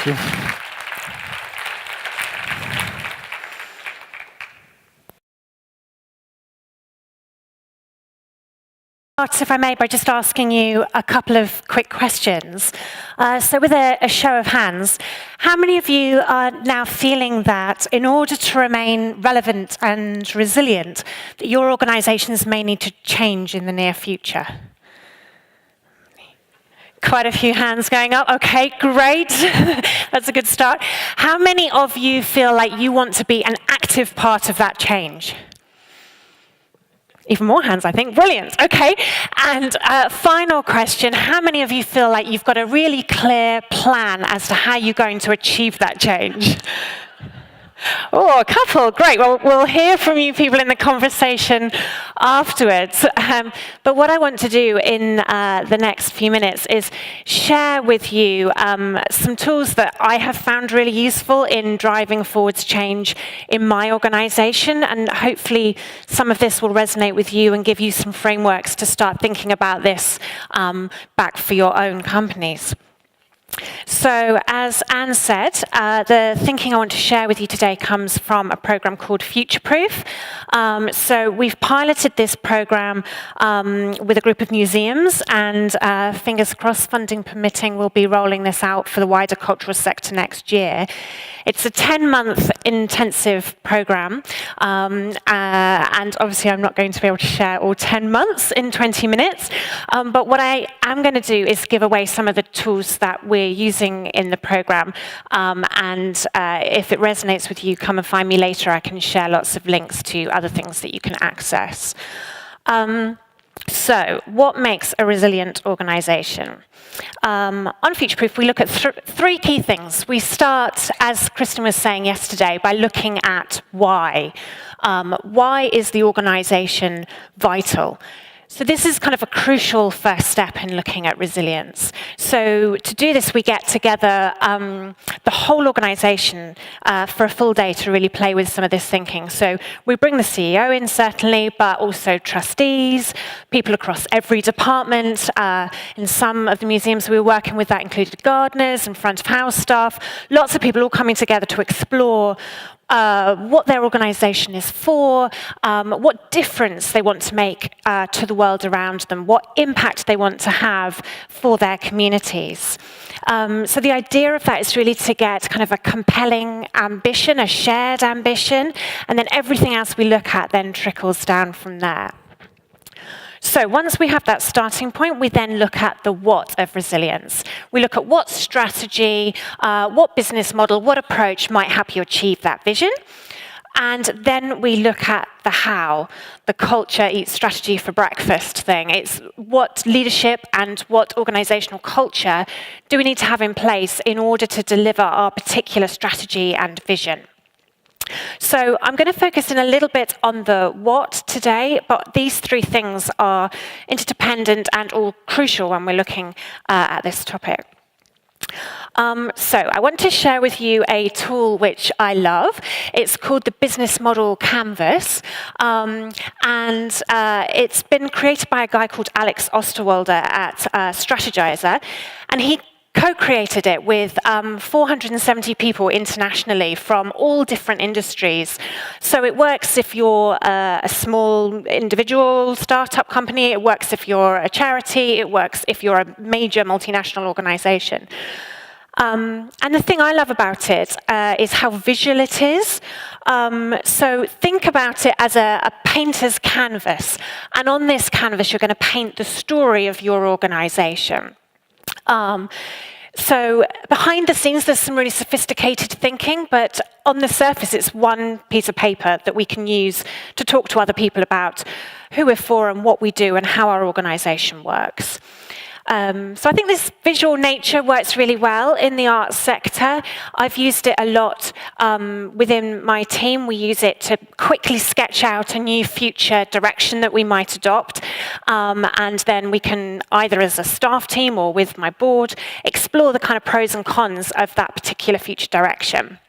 Thank you. If I may, by just asking you a couple of quick questions. So with a show of hands, how many of you are now feeling that in order to remain relevant and resilient, that your organisations may need to change in the near future? Quite a few hands going up. Okay, great. That's a good start. How many of you feel like you want to be an active part of that change? Even more hands, I think. Brilliant. Okay. And final question, how many of you feel like you've got a really clear plan as to how you're going to achieve that change? Oh, a couple. Great. Well, we'll hear from you people in the conversation afterwards. But what I want to do in the next few minutes is share with you some tools that I have found really useful in driving forwards change in my organisation. And hopefully some of this will resonate with you and give you some frameworks to start thinking about this back for your own companies. So, as Anne said, the thinking I want to share with you today comes from a program called Futureproof. So we've piloted this program with a group of museums, and fingers crossed, funding permitting, we'll be rolling this out for the wider cultural sector next year. It's a 10-month intensive program, and obviously I'm not going to be able to share all 10 months in 20 minutes, but what I am going to do is give away some of the tools that we're using in the program, and if it resonates with you, come and find me later. I can share lots of links to other things that you can access. So, what makes a resilient organisation? On Futureproof, we look at three key things. We start, as Kristen was saying yesterday, by looking at why. Why is the organisation vital? So this is kind of a crucial first step in looking at resilience. So to do this, we get together the whole organisation for a full day to really play with some of this thinking. So we bring the CEO in, certainly, but also trustees, people across every department. In some of the museums we were working with, that included gardeners and front of house staff. Lots of people all coming together to explore what their organisation is for, what difference they want to make to the world around them, what impact they want to have for their communities. So the idea of that is really to get kind of a compelling ambition, a shared ambition, and then everything else we look at then trickles down from there. So once we have that starting point, we then look at the what of resilience. We look at what strategy, what business model, what approach might help you achieve that vision. And then we look at the how, the culture eats strategy for breakfast thing. It's what leadership and what organisational culture do we need to have in place in order to deliver our particular strategy and vision. So I'm going to focus in a little bit on the what today, but these three things are interdependent and all crucial when we're looking at this topic. So I want to share with you a tool which I love. It's called the Business Model Canvas, and it's been created by a guy called Alex Osterwalder at Strategizer, and he co-created it with 470 people internationally from all different industries. So it works if you're a small individual startup company, it works if you're a charity, it works if you're a major multinational organization. And the thing I love about it is how visual it is. So think about it as a painter's canvas. And on this canvas, you're going to paint the story of your organization. So behind the scenes, there's some really sophisticated thinking, but on the surface, it's one piece of paper that we can use to talk to other people about who we're for and what we do and how our organisation works. So I think this visual nature works really well in the arts sector. I've used it a lot within my team. We use it to quickly sketch out a new future direction that we might adopt. And then we can, either as a staff team or with my board, explore the kind of pros and cons of that particular future direction.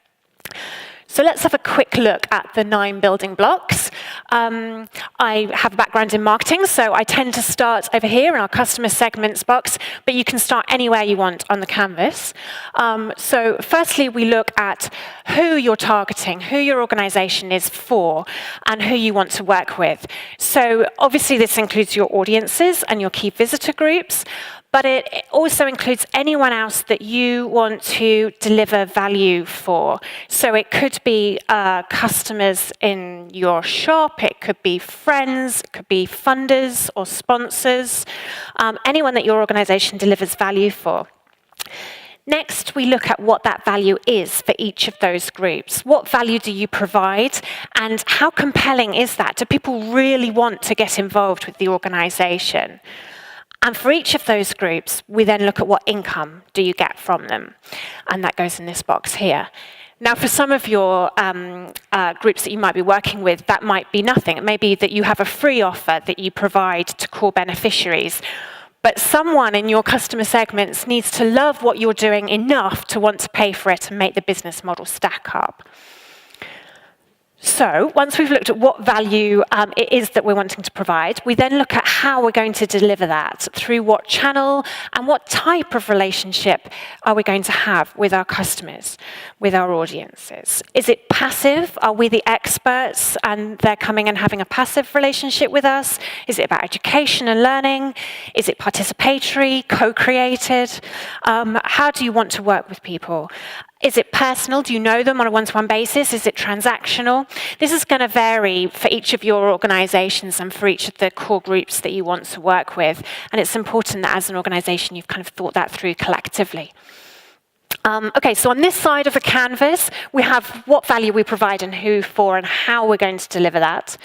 So let's have a quick look at the 9 building blocks. I have a background in marketing, so I tend to start over here in our customer segments box, but you can start anywhere you want on the canvas. So firstly, we look at who you're targeting, who your organization is for, and who you want to work with. So obviously this includes your audiences and your key visitor groups, but it also includes anyone else that you want to deliver value for. So it could be customers in your shop, it could be friends, it could be funders or sponsors, anyone that your organization delivers value for. Next, we look at what that value is for each of those groups. What value do you provide, and how compelling is that? Do people really want to get involved with the organization? And for each of those groups, we then look at what income do you get from them. And that goes in this box here. Now, for some of your groups that you might be working with, that might be nothing. It may be that you have a free offer that you provide to core beneficiaries. But someone in your customer segments needs to love what you're doing enough to want to pay for it and make the business model stack up. So once we've looked at what value it is that we're wanting to provide, we then look at how we're going to deliver that, through what channel and what type of relationship are we going to have with our customers, with our audiences. Is it passive? Are we the experts and they're coming and having a passive relationship with us? Is it about education and learning? Is it participatory, co-created? How do you want to work with people? Is it personal? Do you know them on a one-to-one basis? Is it transactional? This is going to vary for each of your organizations and for each of the core groups that you want to work with. And it's important that as an organization, you've kind of thought that through collectively. Okay, so on this side of the canvas, we have what value we provide and who for and how we're going to deliver that.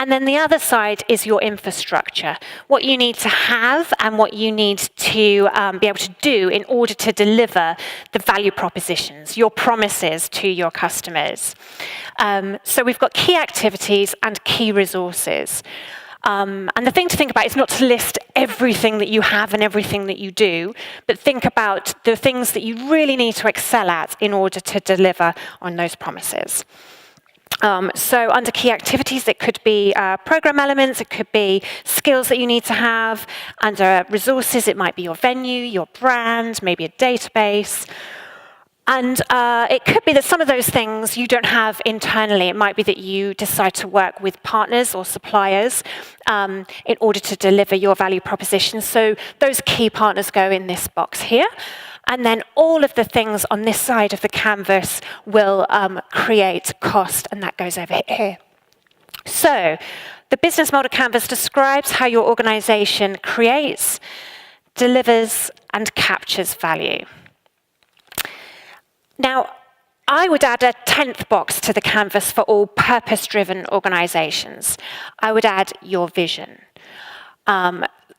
And then the other side is your infrastructure, what you need to have and what you need to be able to do in order to deliver the value propositions, your promises to your customers. So we've got key activities and key resources. And the thing to think about is not to list everything that you have and everything that you do, but think about the things that you really need to excel at in order to deliver on those promises. So under key activities, it could be program elements, it could be skills that you need to have. Under resources, it might be your venue, your brand, maybe a database. And it could be that some of those things you don't have internally. It might be that you decide to work with partners or suppliers in order to deliver your value proposition. So those key partners go in this box here. And then all of the things on this side of the canvas will create cost, and that goes over here. So the business model canvas describes how your organization creates, delivers, and captures value. Now, I would add a 10th box to the canvas for all purpose-driven organizations. I would add your vision.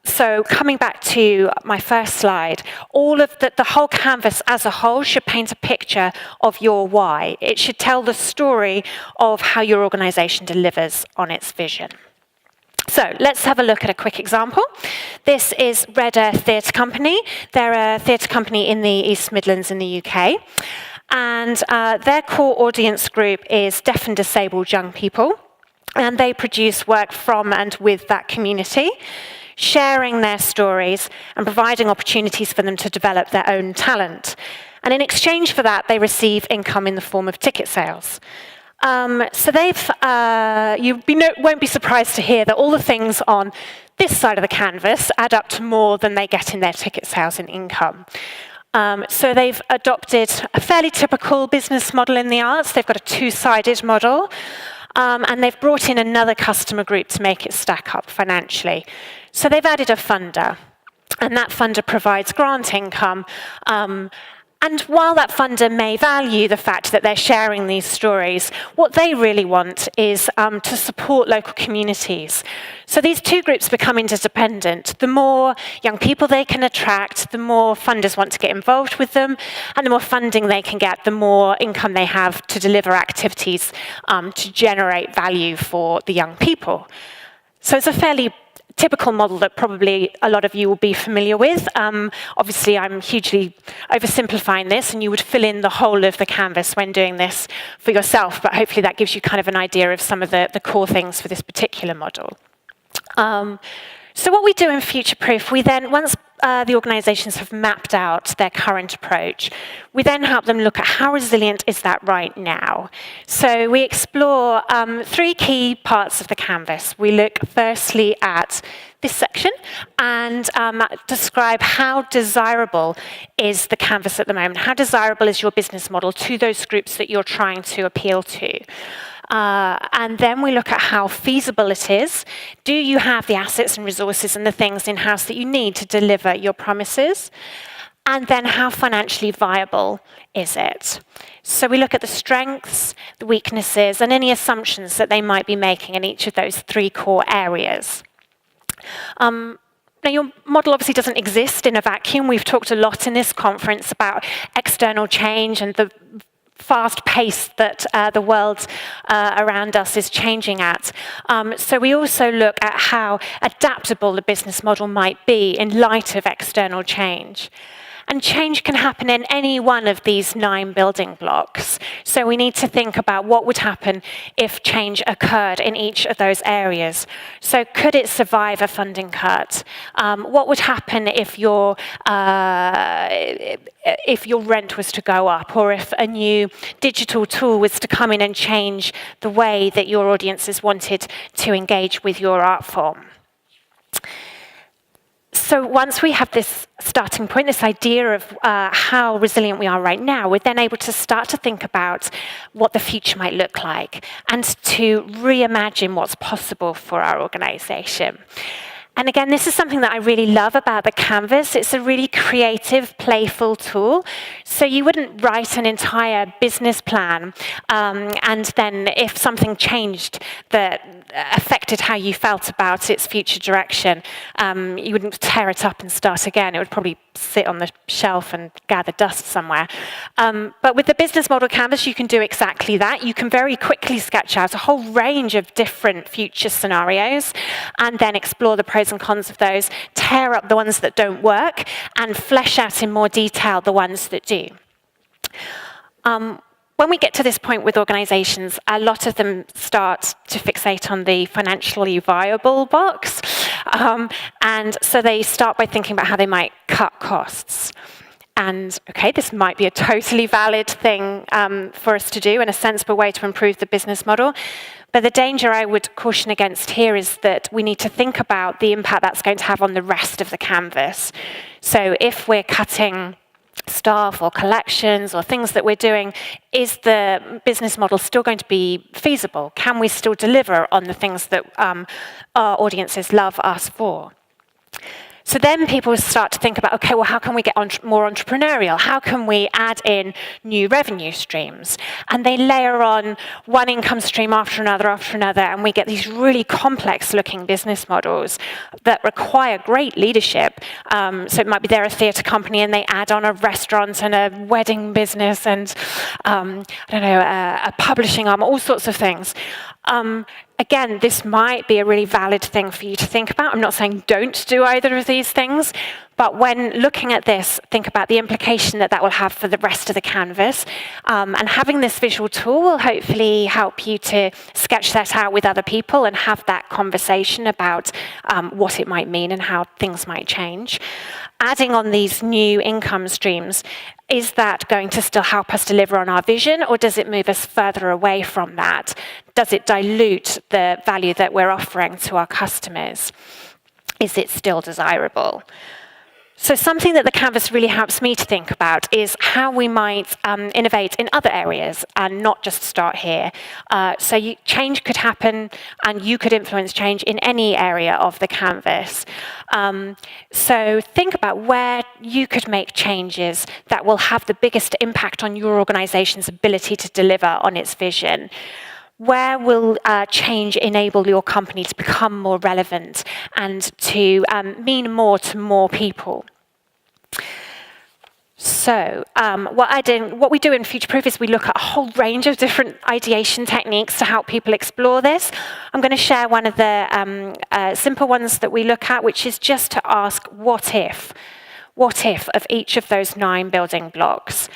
So coming back to my first slide, all of the whole canvas as a whole should paint a picture of your why. It should tell the story of how your organization delivers on its vision. So let's have a look at a quick example. This is Red Earth Theatre Company. They're a theatre company in the East Midlands in the UK. And their core audience group is deaf and disabled young people. And they produce work from and with that community, sharing their stories and providing opportunities for them to develop their own talent. And in exchange for that, they receive income in the form of ticket sales. So you won't be surprised to hear that all the things on this side of the canvas add up to more than they get in their ticket sales and income. So they've adopted a fairly typical business model in the arts. They've got a two-sided model. And they've brought in another customer group to make it stack up financially. So they've added a funder, and that funder provides grant income. And while that funder may value the fact that they're sharing these stories, what they really want is to support local communities. So these two groups become interdependent. The more young people they can attract, the more funders want to get involved with them, and the more funding they can get, the more income they have to deliver activities to generate value for the young people. So it's a fairly typical model that probably a lot of you will be familiar with. Obviously, I'm hugely oversimplifying this, and you would fill in the whole of the canvas when doing this for yourself, but hopefully that gives you kind of an idea of some of the core things for this particular model. So what we do in Future-Proof, we then, once the organisations have mapped out their current approach, we then help them look at how resilient is that right now. So we explore 3 key parts of the canvas. We look firstly at this section and describe how desirable is the canvas at the moment. How desirable is your business model to those groups that you're trying to appeal to? And then we look at how feasible it is. Do you have the assets and resources and the things in-house that you need to deliver your promises? And then how financially viable is it? So we look at the strengths, the weaknesses, and any assumptions that they might be making in each of those 3 core areas. Now, your model obviously doesn't exist in a vacuum. We've talked a lot in this conference about external change and the fast pace that the world around us is changing at. So we also look at how adaptable the business model might be in light of external change. And change can happen in any one of these 9 building blocks. So we need to think about what would happen if change occurred in each of those areas. So could it survive a funding cut? What would happen if your rent was to go up, or if a new digital tool was to come in and change the way that your audiences wanted to engage with your art form? So once we have this starting point, this idea of how resilient we are right now, we're then able to start to think about what the future might look like and to reimagine what's possible for our organisation. And again, this is something that I really love about the canvas. It's a really creative, playful tool. So you wouldn't write an entire business plan and then if something changed that affected how you felt about its future direction, you wouldn't tear it up and start again. It would probably sit on the shelf and gather dust somewhere. But with the business model canvas, you can do exactly that. You can very quickly sketch out a whole range of different future scenarios and then explore the pros and cons of those, tear up the ones that don't work, and flesh out in more detail the ones that do. When we get to this point with organisations, a lot of them start to fixate on the financially viable box. And so they start by thinking about how they might cut costs. And okay, this might be a totally valid thing for us to do and a sensible way to improve the business model. But the danger I would caution against here is that we need to think about the impact that's going to have on the rest of the canvas. So if we're cutting staff or collections or things that we're doing, is the business model still going to be feasible? Can we still deliver on the things that our audiences love us for? So then people start to think about, okay, well, how can we get more entrepreneurial? How can we add in new revenue streams? And they layer on one income stream after another, and we get these really complex-looking business models that require great leadership. So it might be they're a theatre company, and they add on a restaurant and a wedding business and, I don't know, a publishing arm, all sorts of things. Again, this might be a really valid thing for you to think about. I'm not saying don't do either of these things, but when looking at this, think about the implication that that will have for the rest of the canvas. And having this visual tool will hopefully help you to sketch that out with other people and have that conversation about what it might mean and how things might change. Adding on these new income streams, is that going to still help us deliver on our vision, or does it move us further away from that? Does it dilute the value that we're offering to our customers? Is it still desirable? So something that the canvas really helps me to think about is how we might innovate in other areas and not just start here. So change could happen and you could influence change in any area of the canvas. So think about where you could make changes that will have the biggest impact on your organization's ability to deliver on its vision. Where will change enable your company to become more relevant and to mean more to more people? So what we do in Future Proof is we look at a whole range of different ideation techniques to help people explore this. I'm going to share one of the simple ones that we look at, which is just to ask what if of each of those 9 building blocks.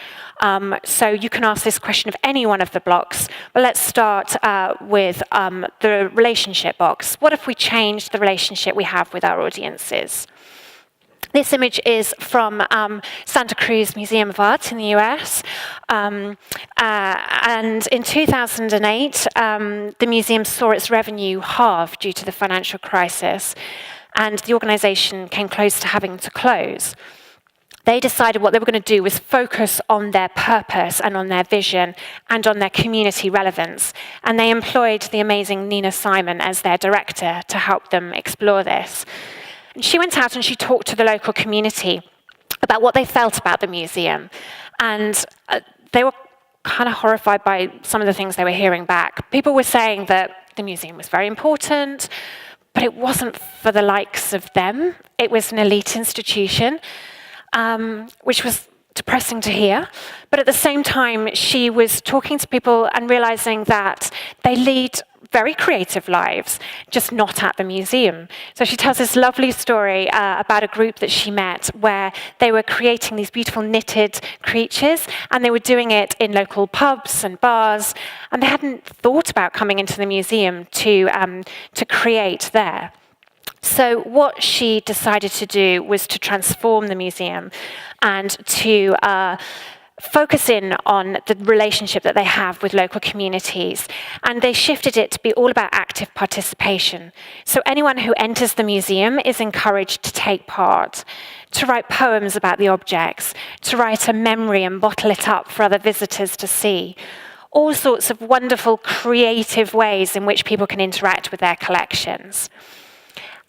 So you can ask this question of any one of the blocks, but let's start with the relationship box. What if we changed the relationship we have with our audiences? This image is from Santa Cruz Museum of Art in the US. And in 2008, the museum saw its revenue halve due to the financial crisis, and the organization came close to having to close. They decided what they were going to do was focus on their purpose and on their vision and on their community relevance. And they employed the amazing Nina Simon as their director to help them explore this. And she went out and she talked to the local community about what they felt about the museum. And they were kind of horrified by some of the things they were hearing back. People were saying that the museum was very important, but it wasn't for the likes of them. It was an elite institution, which was depressing to hear. But at the same time, she was talking to people and realizing that they lead very creative lives, just not at the museum. So she tells this lovely story about a group that she met where they were creating these beautiful knitted creatures, and they were doing it in local pubs and bars, and they hadn't thought about coming into the museum to create there. So what she decided to do was to transform the museum and to focus in on the relationship that they have with local communities. And they shifted it to be all about active participation. So anyone who enters the museum is encouraged to take part, to write poems about the objects, to write a memory and bottle it up for other visitors to see. All sorts of wonderful, creative ways in which people can interact with their collections.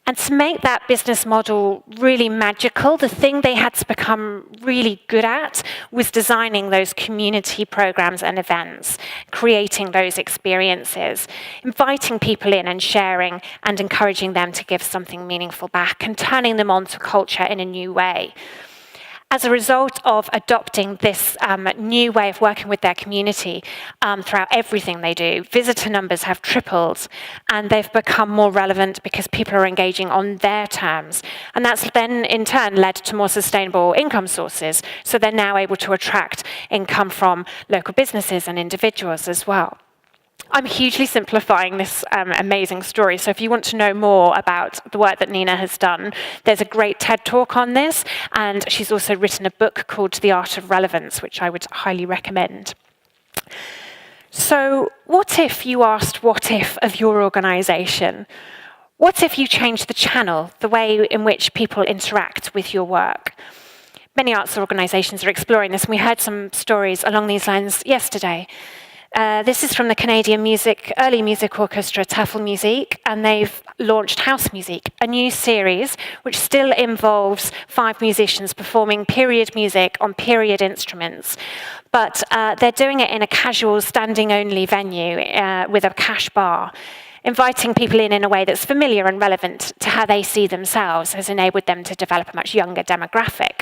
And to make that business model really magical, the thing they had to become really good at was designing those community programs and events, creating those experiences, inviting people in and sharing and encouraging them to give something meaningful back and turning them on to culture in a new way. As a result of adopting this new way of working with their community throughout everything they do, visitor numbers have tripled, and they've become more relevant because people are engaging on their terms. And that's then, in turn, led to more sustainable income sources. So they're now able to attract income from local businesses and individuals as well. I'm hugely simplifying this amazing story, so if you want to know more about the work that Nina has done, there's a great TED Talk on this, and she's also written a book called The Art of Relevance, which I would highly recommend. So what if you asked what if of your organisation? What if you changed the channel, the way in which people interact with your work? Many arts organisations are exploring this, and we heard some stories along these lines yesterday. This is from the Canadian early music orchestra Tafel Musique, and they've launched House Music, a new series which still involves 5 musicians performing period music on period instruments. But they're doing it in a casual, standing-only venue with a cash bar. Inviting people in a way that's familiar and relevant to how they see themselves has enabled them to develop a much younger demographic.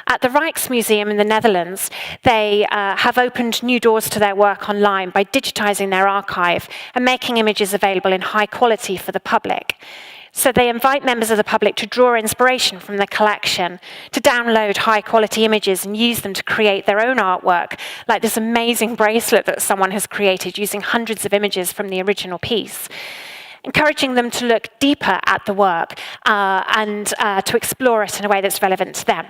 At the Rijksmuseum in the Netherlands, they have opened new doors to their work online by digitizing their archive and making images available in high quality for the public. So they invite members of the public to draw inspiration from the collection, to download high-quality images and use them to create their own artwork, like this amazing bracelet that someone has created using hundreds of images from the original piece. Encouraging them to look deeper at the work and to explore it in a way that's relevant to them.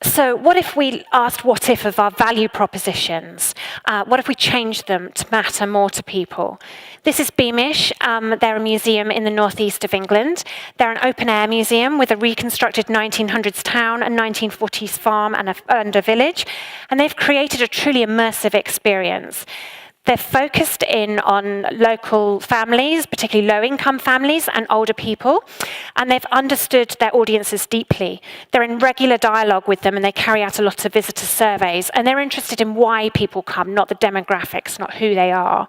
So what if we asked what if of our value propositions? What if we changed them to matter more to people? This is Beamish. They're a museum in the northeast of England. They're an open-air museum with a reconstructed 1900s town, a 1940s farm and a village. And they've created a truly immersive experience. They're focused in on local families, particularly low-income families and older people, and they've understood their audiences deeply. They're in regular dialogue with them, and they carry out a lot of visitor surveys, and they're interested in why people come, not the demographics, not who they are.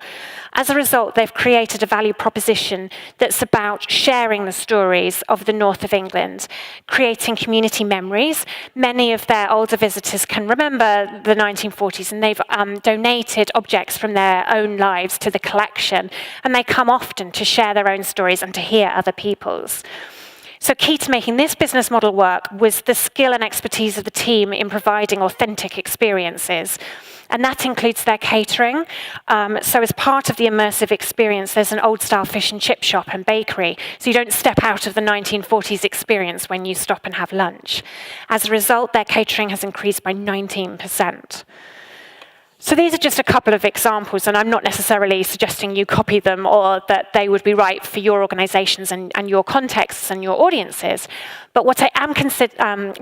As a result, they've created a value proposition that's about sharing the stories of the north of England, creating community memories. Many of their older visitors can remember the 1940s, and they've donated objects from their own lives to the collection, and they come often to share their own stories and to hear other people's. So key to making this business model work was the skill and expertise of the team in providing authentic experiences. And that includes their catering. So as part of the immersive experience, there's an old-style fish and chip shop and bakery. So you don't step out of the 1940s experience when you stop and have lunch. As a result, their catering has increased by 19%. So these are just a couple of examples, and I'm not necessarily suggesting you copy them or that they would be right for your organizations and your contexts and your audiences. But what I am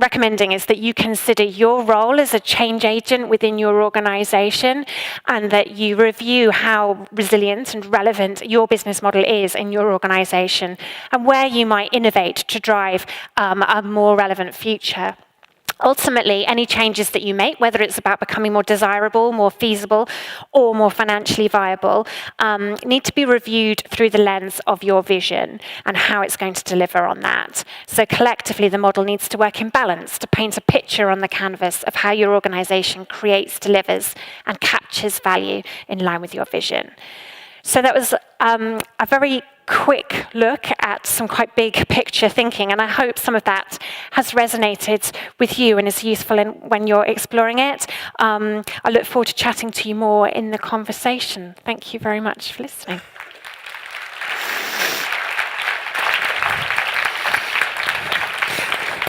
recommending is that you consider your role as a change agent within your organization, and that you review how resilient and relevant your business model is in your organization, and where you might innovate to drive a more relevant future. Ultimately, any changes that you make, whether it's about becoming more desirable, more feasible, or more financially viable, need to be reviewed through the lens of your vision and how it's going to deliver on that. So collectively, the model needs to work in balance to paint a picture on the canvas of how your organization creates, delivers, and captures value in line with your vision. So that was a very quick look at some quite big picture thinking, and I hope some of that has resonated with you and is useful when you're exploring it. I look forward to chatting to you more in the conversation. Thank you very much for listening.